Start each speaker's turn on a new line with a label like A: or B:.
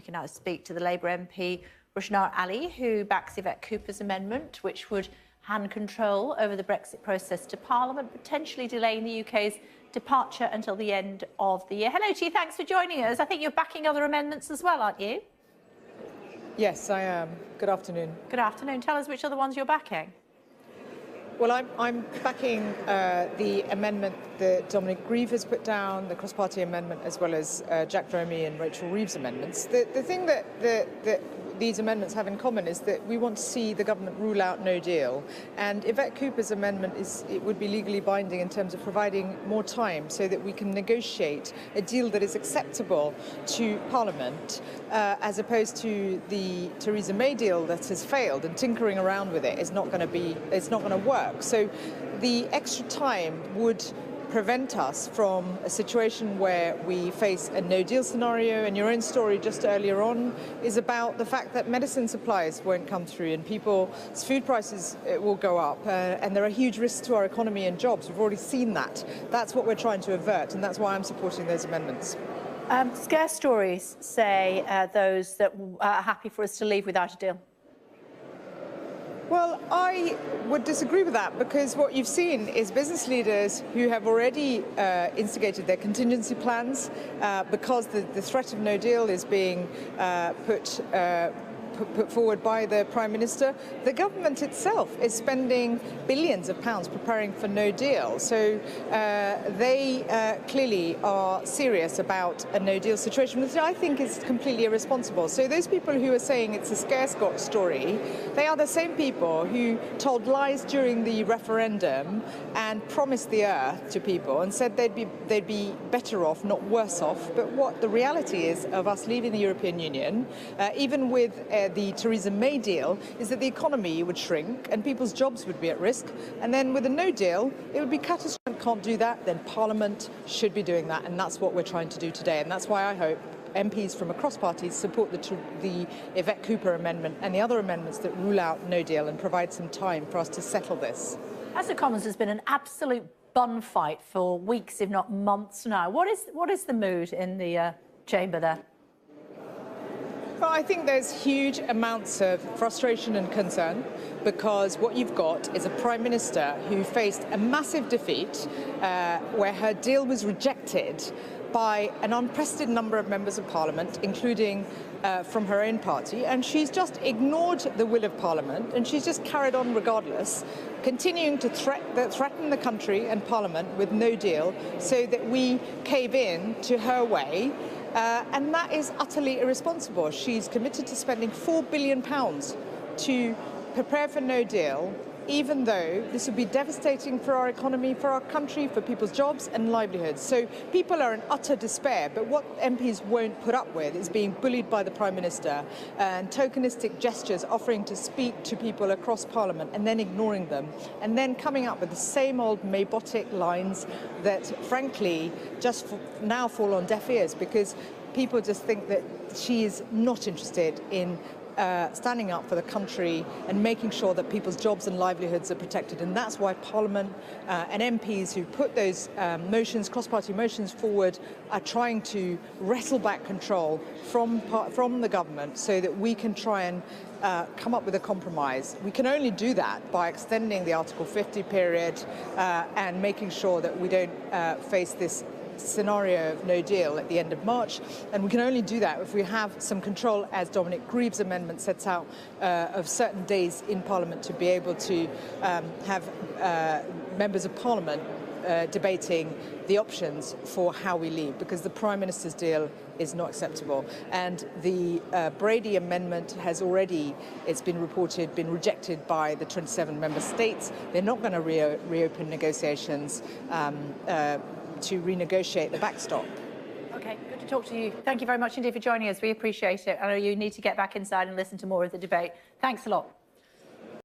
A: can now speak to the Labour MP, Rushanara, who backs Yvette Cooper's amendment, which would hand control over the Brexit process to Parliament, potentially delaying the UK's departure until the end of the year. Hello to you, thanks for joining us. I think you're backing other amendments as well, aren't you?
B: Yes, I am. Good afternoon.
A: Good afternoon. Tell us which are the ones you're backing.
B: Well, I'm backing the amendment that Dominic Grieve has put down, the cross-party amendment, as well as Jack Dromey and Rachel Reeves' amendments. The thing that these amendments have in common is that we want to see the government rule out no deal. And Yvette Cooper's amendment would be legally binding in terms of providing more time so that we can negotiate a deal that is acceptable to Parliament, as opposed to the Theresa May deal that has failed, and tinkering around with it is not going to work. So the extra time would prevent us from a situation where we face a no-deal scenario. And your own story just earlier on is about the fact that medicine supplies won't come through and people's food prices will go up, and there are huge risks to our economy and jobs. We've already seen that. That's what we're trying to avert, and that's why I'm supporting those amendments.
A: Scare stories say those that are happy for us to leave without a deal.
B: Well, I would disagree with that, because what you've seen is business leaders who have already instigated their contingency plans because the threat of no deal is being put forward by the Prime Minister. The government itself is spending billions of pounds preparing for no deal. So they clearly are serious about a no deal situation, which I think is completely irresponsible. So those people who are saying it's a scare story, they are the same people who told lies during the referendum and promised the earth to people and said they'd be better off, not worse off. But what the reality is of us leaving the European Union, even with the Theresa May deal, is that the economy would shrink and people's jobs would be at risk. And then with a no deal, it would be catastrophic. Can't do that, then Parliament should be doing that. And that's what we're trying to do today. And that's why I hope MPs from across parties support the Yvette Cooper amendment and the other amendments that rule out no deal and provide some time for us to settle this.
A: House of Commons has been an absolute bun fight for weeks, if not months now. What is the mood in the chamber there?
B: Well, I think there's huge amounts of frustration and concern, because what you've got is a Prime Minister who faced a massive defeat where her deal was rejected by an unprecedented number of members of Parliament, including from her own party, and she's just ignored the will of Parliament, and she's just carried on regardless, continuing to threaten the country and Parliament with no deal so that we cave in to her way. And that is utterly irresponsible. She's committed to spending £4 billion to prepare for no deal, even though this would be devastating for our economy, for our country, for people's jobs and livelihoods. So people are in utter despair, but what MPs won't put up with is being bullied by the Prime Minister and tokenistic gestures offering to speak to people across Parliament and then ignoring them, and then coming up with the same old Maybotic lines that frankly just now fall on deaf ears, because people just think that she is not interested in standing up for the country and making sure that people's jobs and livelihoods are protected. And that's why Parliament and MPs who put those cross-party motions forward, are trying to wrestle back control from the government so that we can try and come up with a compromise. We can only do that by extending the Article 50 period and making sure that we don't face this scenario of no deal at the end of March, and we can only do that if we have some control, as Dominic Grieve's amendment sets out, of certain days in Parliament to be able to have members of Parliament debating the options for how we leave, because the Prime Minister's deal is not acceptable. And the Brady amendment has already, it's been reported, been rejected by the 27 member states. They're not going to reopen negotiations to renegotiate the backstop.
A: Okay, good to talk to you. Thank you very much indeed for joining us. We appreciate it. I know you need to get back inside and listen to more of the debate. Thanks a lot.